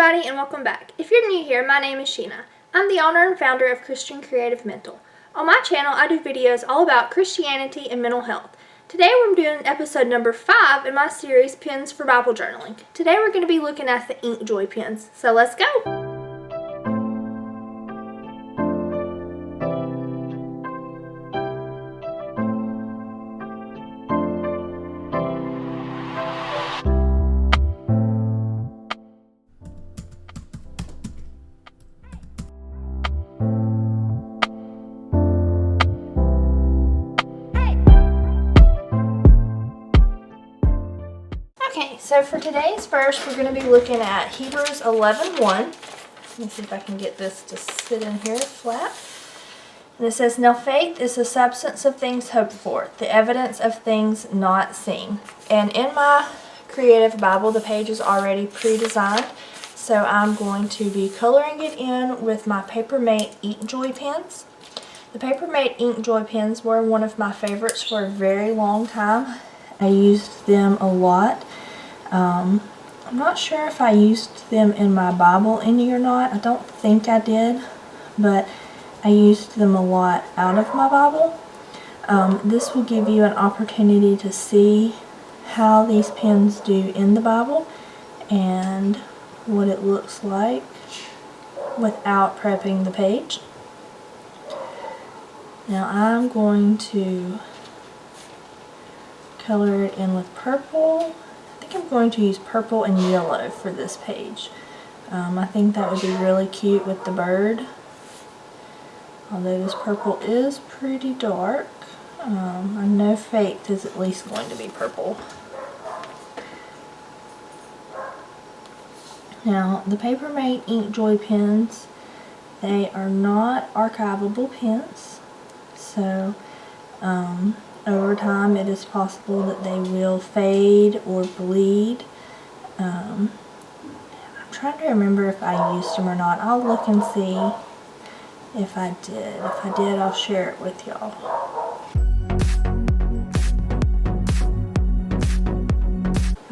everybody, and welcome back. If you're new here, my name is Sheena. I'm the owner and founder of Christian Creative Mental. On my channel, I do videos all about Christianity and mental health. Today we're doing episode number 5 in my series, Pens for Bible Journaling. Today we're going to be looking at the Inkjoy pens. So let's go! Okay, so for today's verse, we're going to be looking at Hebrews 11:1. Let me see if I can get this to sit in here flat. And it says, "Now faith is the substance of things hoped for, the evidence of things not seen." And in my Creative Bible, the page is already pre-designed, so I'm going to be coloring it in with my Papermate Inkjoy pens. The Papermate Inkjoy pens were one of my favorites for a very long time. I used them a lot. I'm not sure if I used them in my Bible any or not. I don't think I did, but I used them a lot out of my Bible. This will give you an opportunity to see how these pens do in the Bible and what it looks like without prepping the page. Now I'm going to color it in with purple. I think I'm going to use purple and yellow for this page. I think that would be really cute with the bird. Although this purple is pretty dark, I know Faith is at least going to be purple. Now, the Papermate Inkjoy pens, they are not archivable pens, so over time it is possible that they will fade or bleed. I'm trying to remember if I used them or not. I'll look and see if I did. If I did, I'll share it with y'all.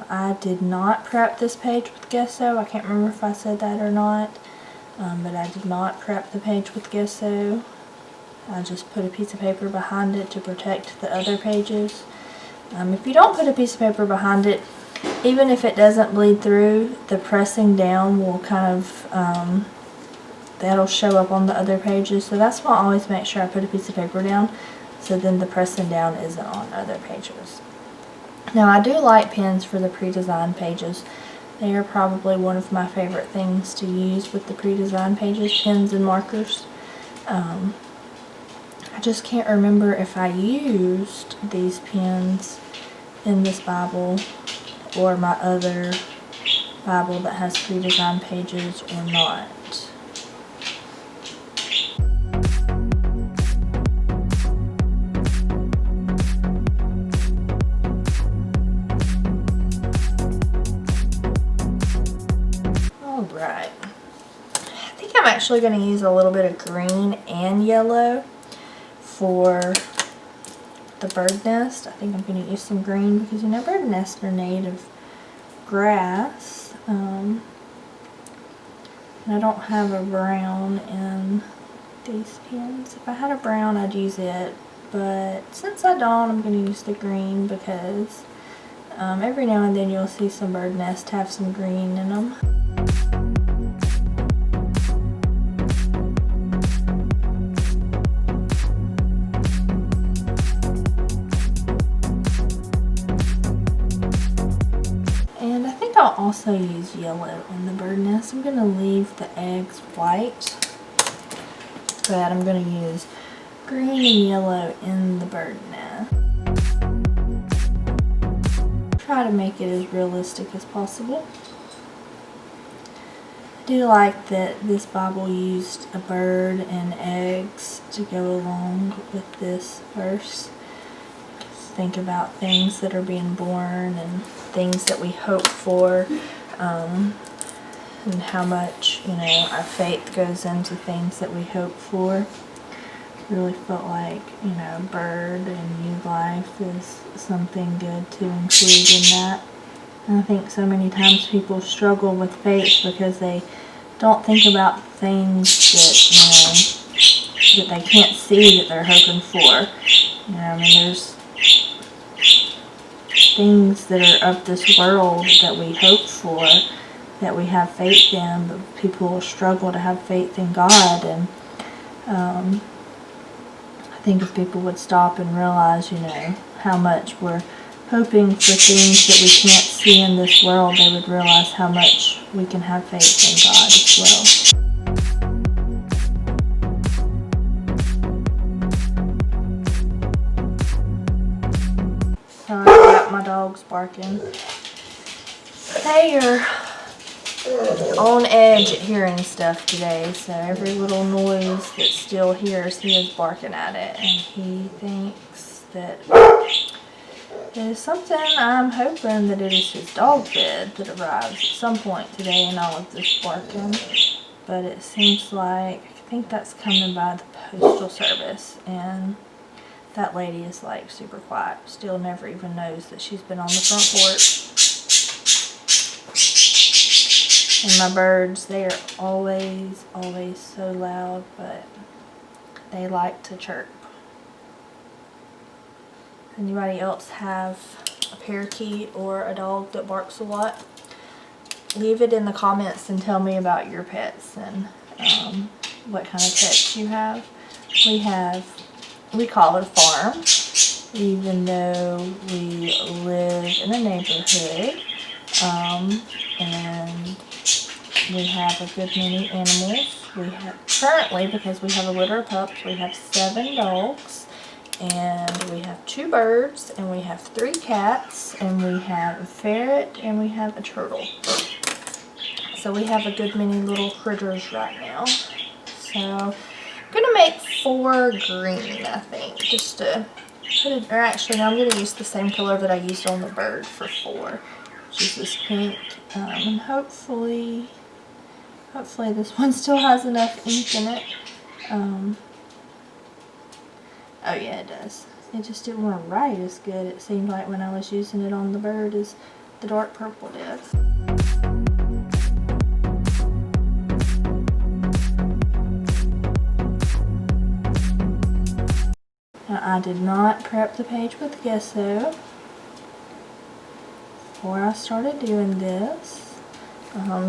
I did not prep this page with gesso. I can't remember if I said that or not, but I did not prep the page with gesso. I just put a piece of paper behind it to protect the other pages. If you don't put a piece of paper behind it, even if it doesn't bleed through, the pressing down will kind of, that'll show up on the other pages. So that's why I always make sure I put a piece of paper down, so then the pressing down isn't on other pages. Now I do like pens for the pre-designed pages. They are probably one of my favorite things to use with the pre-designed pages, pens and markers. I just can't remember if I used these pens in this Bible or my other Bible that has pre-designed pages or not. Alright. I think I'm actually going to use a little bit of green and yellow for the bird nest. I think I'm going to use some green because, you know, bird nests are made of grass. And I don't have a brown in these pens. If I had a brown, I'd use it, but since I don't, I'm going to use the green because every now and then you'll see some bird nests have some green in them. I'll also use yellow in the bird nest. I'm going to leave the eggs white, but I'm going to use green and yellow in the bird nest. Try to make it as realistic as possible. I do like that this Bible used a bird and eggs to go along with this verse. Think about things that are being born and things that we hope for, and how much, you know, our faith goes into things that we hope for. Really felt like, you know, bird and new life is something good to include in that. And I think so many times people struggle with faith because they don't think about things that, that they can't see that they're hoping for. I mean, there's things that are of this world that we hope for, that we have faith in, but people struggle to have faith in God. And I think if people would stop and realize, how much we're hoping for things that we can't see in this world, they would realize how much we can have faith in God as well. Sorry about my dogs barking. They are on edge at hearing stuff today, so every little noise that still hears, he is barking at it, and he thinks that it is something. I'm hoping that it is his dog bed that arrives at some point today in all of this barking, but it seems like, I think that's coming by the postal service, and that lady is like super quiet, still never even knows that she's been on the front porch. And my birds, they are always so loud, but they like to chirp. Anybody else have a parakeet or a dog that barks a lot? Leave it in the comments and tell me about your pets and what kind of pets you have. We call it a farm, even though we live in a neighborhood, and we have a good many animals. We have currently, because we have a litter of pups, we have 7 dogs, and we have 2 birds, and we have 3 cats, and we have a ferret, and we have a turtle. So we have a good many little critters right now. So I'm gonna make 4 green, I think, just to put it, or actually no, I'm gonna use the same color that I used on the bird for 4, which is this pink, and hopefully this one still has enough ink in it. Oh yeah, it does. It just didn't want to write as good, it seemed like, when I was using it on the bird as the dark purple did. Now, I did not prep the page with gesso before I started doing this.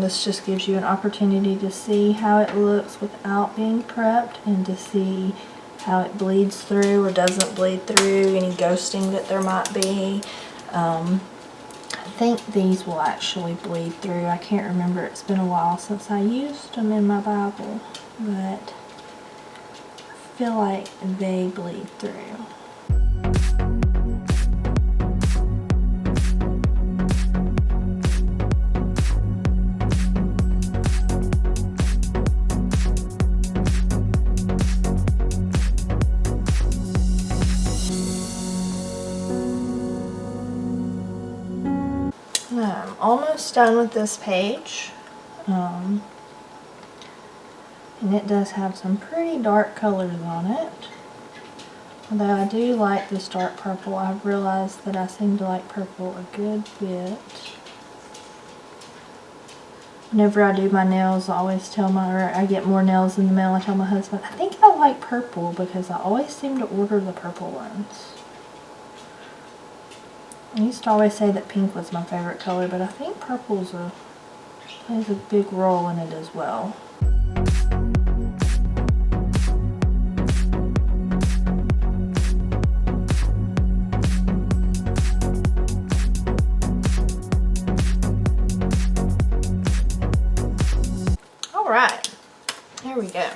This just gives you an opportunity to see how it looks without being prepped, and to see how it bleeds through or doesn't bleed through, any ghosting that there might be. I think these will actually bleed through. I can't remember, it's been a while since I used them in my Bible, but I feel like they bleed through. I'm almost done with this page, and it does have some pretty dark colors on it. Although I do like this dark purple, I've realized that I seem to like purple a good bit. Whenever I do my nails, I always tell or I get more nails in the mail, I tell my husband, I think I like purple because I always seem to order the purple ones. I used to always say that pink was my favorite color, but I think purple plays a big role in it as well. Alright, there we go.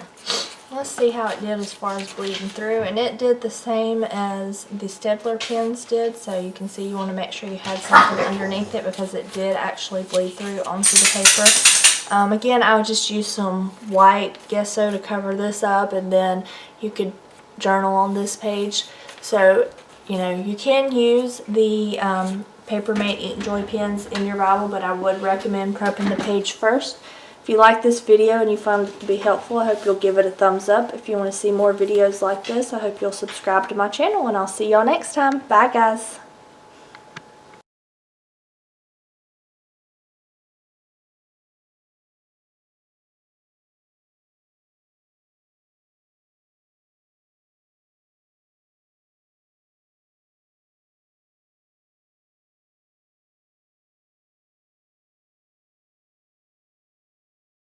Let's see how it did as far as bleeding through, and it did the same as the Stedler pens did, so you can see you want to make sure you had something underneath it because it did actually bleed through onto the paper. Again, I would just use some white gesso to cover this up, and then you could journal on this page. So, you can use the Papermate Inkjoy pens in your Bible, but I would recommend prepping the page first. If you like this video and you found it to be helpful, I hope you'll give it a thumbs up. If you want to see more videos like this, I hope you'll subscribe to my channel, and I'll see y'all next time. Bye, guys.